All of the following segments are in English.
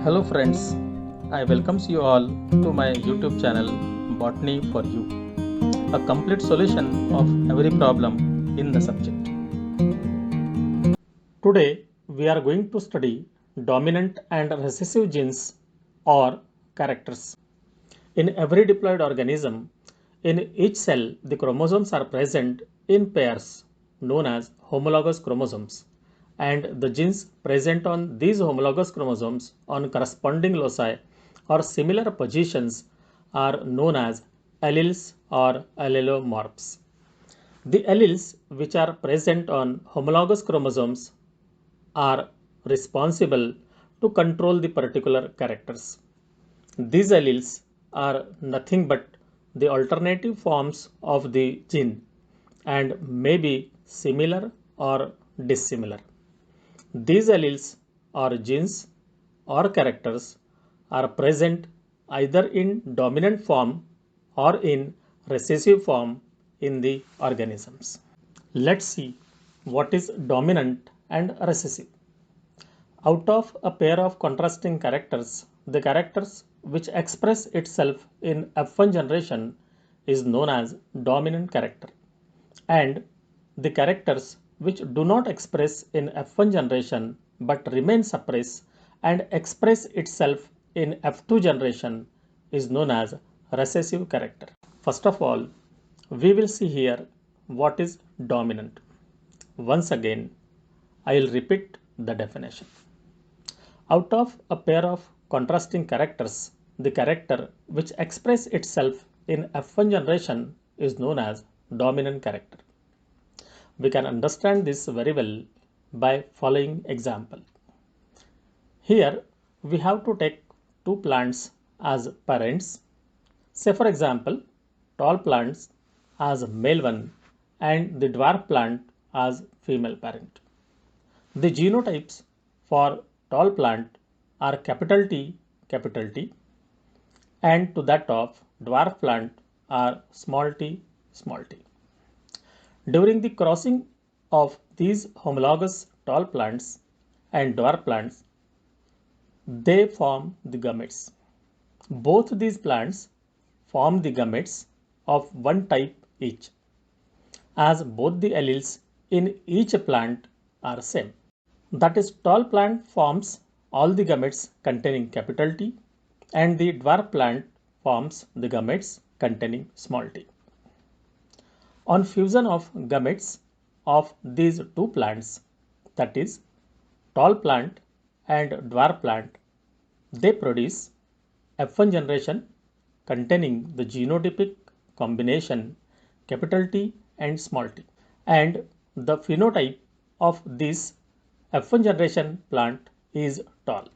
Hello friends, I welcomes you all to my YouTube channel Botany for You, a complete solution of every problem in the subject. Today we are going to study dominant and recessive genes or characters. In every diploid organism, in each cell the chromosomes are present in pairs known as homologous chromosomes, and the genes present on these homologous chromosomes on corresponding loci or similar positions are known as alleles or allelomorphs. The alleles which are present on homologous chromosomes are responsible to control the particular characters. These alleles are nothing but the alternative forms of the gene and may be similar or dissimilar. These alleles or genes or characters are present either in dominant form or in recessive form in the organisms. Let's see what is dominant and recessive. Out of a pair of contrasting characters, the characters which express itself in F1 generation is known as dominant character, and the characters which do not express in F1 generation but remain suppressed and express itself in F2 generation is known as recessive character. First of all, we will see here what is dominant. Once again, I will repeat the definition. Out of a pair of contrasting characters, the character which express itself in F1 generation is known as dominant character. We can understand this very well by following example. Here we have to take two plants as parents. Say for example, tall plants as male one and the dwarf plant as female parent. The genotypes for tall plant are capital T, and to that of dwarf plant are small t, small t. During the crossing of these homologous tall plants and dwarf plants, they form the gametes. Both these plants form the gametes of one type each, as both the alleles in each plant are same. That is, tall plant forms all the gametes containing capital T and the dwarf plant forms the gametes containing small t. On fusion of gametes of these two plants, that is tall plant and dwarf plant, they produce F1 generation containing the genotypic combination capital T and small t, and the phenotype of this F1 generation plant is tall.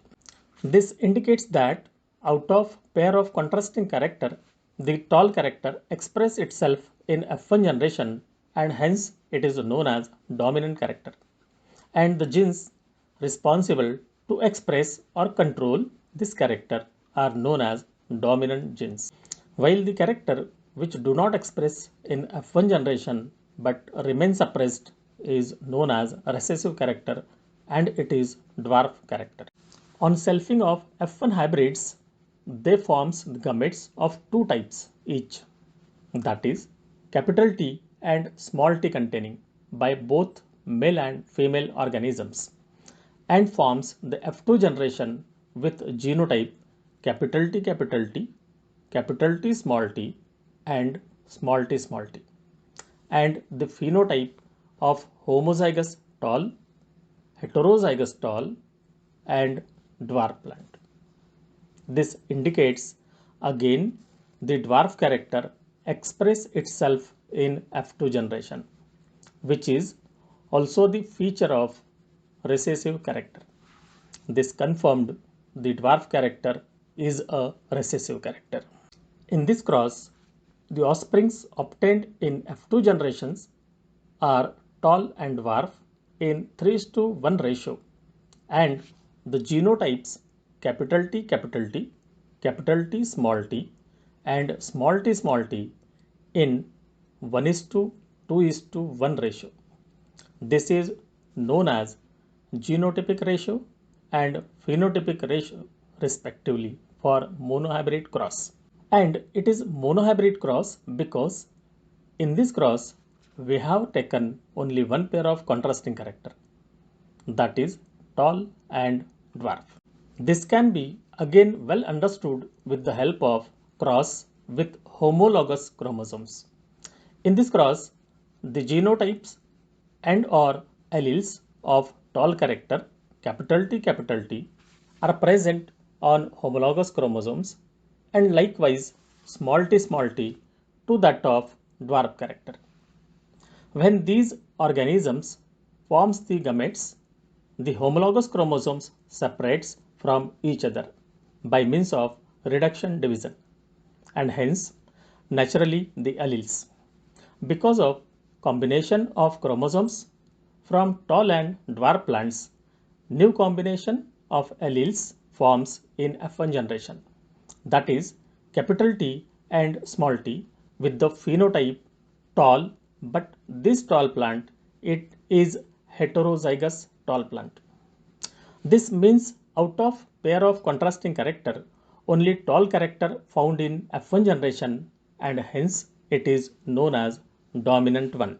This indicates that out of pair of contrasting character, the tall character express itself in F1 generation and hence it is known as dominant character, and the genes responsible to express or control this character are known as dominant genes, while the character which do not express in F1 generation but remain suppressed is known as recessive character and it is dwarf character. On selfing of F1 hybrids, they forms the gametes of two types each, that is capital T and small t containing by both male and female organisms, and forms the F2 generation with genotype capital T, capital T small t and small t, and the phenotype of homozygous tall, heterozygous tall and dwarf plant. This indicates again the dwarf character express itself in F2 generation, which is also the feature of recessive character. This confirmed the dwarf character is a recessive character. In this cross, the offsprings obtained in F2 generations are tall and dwarf in 3:1 ratio, and the genotypes capital T, capital T small t and small t in 1:2:1 ratio. This is known as genotypic ratio and phenotypic respectively for monohybrid cross. And it is monohybrid cross because in this cross we have taken only one pair of contrasting character, that is tall and dwarf. This can be again well understood with the help of cross with homologous chromosomes. In this cross, the genotypes and or alleles of tall character T are present on homologous chromosomes and likewise small t to that of dwarf character. When these organisms forms the gametes, the homologous chromosomes separates from each other by means of reduction division and hence naturally the alleles. Because of combination of chromosomes from tall and dwarf plants, new combination of alleles forms in F1 generation, that is capital T and small t with the phenotype tall, but this tall plant it is heterozygous tall plant. This means out of pair of contrasting character, only tall character found in F1 generation and hence it is known as dominant one.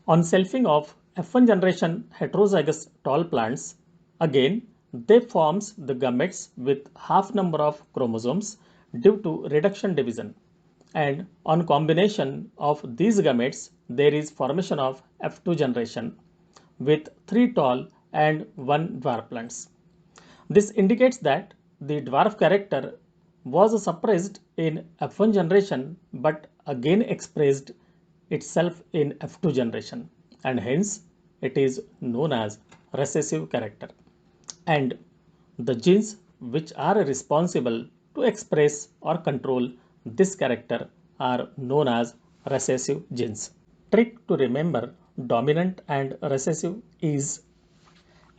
On selfing of F1 generation heterozygous tall plants, again they forms the gametes with half number of chromosomes due to reduction division. And on combination of these gametes, there is formation of F2 generation with 3 tall and 1 dwarf plants. This indicates that the dwarf character was suppressed in F1 generation but again expressed itself in F2 generation and hence it is known as recessive character. And the genes which are responsible to express or control this character are known as recessive genes. Trick to remember dominant and recessive is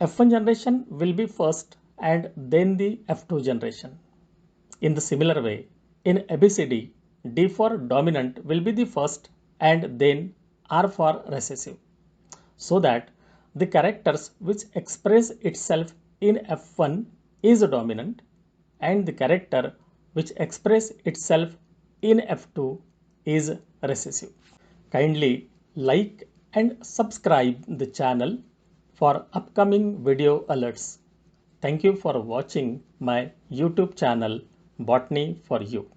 F1 generation will be first and then the F2 generation. In the similar way, in ABCD, D for dominant will be the first and then R for recessive. So that the characters which express itself in F1 is dominant and the character which express itself in F2 is recessive. Kindly like and subscribe the channel for upcoming video alerts. Thank you for watching my YouTube channel Botany for You.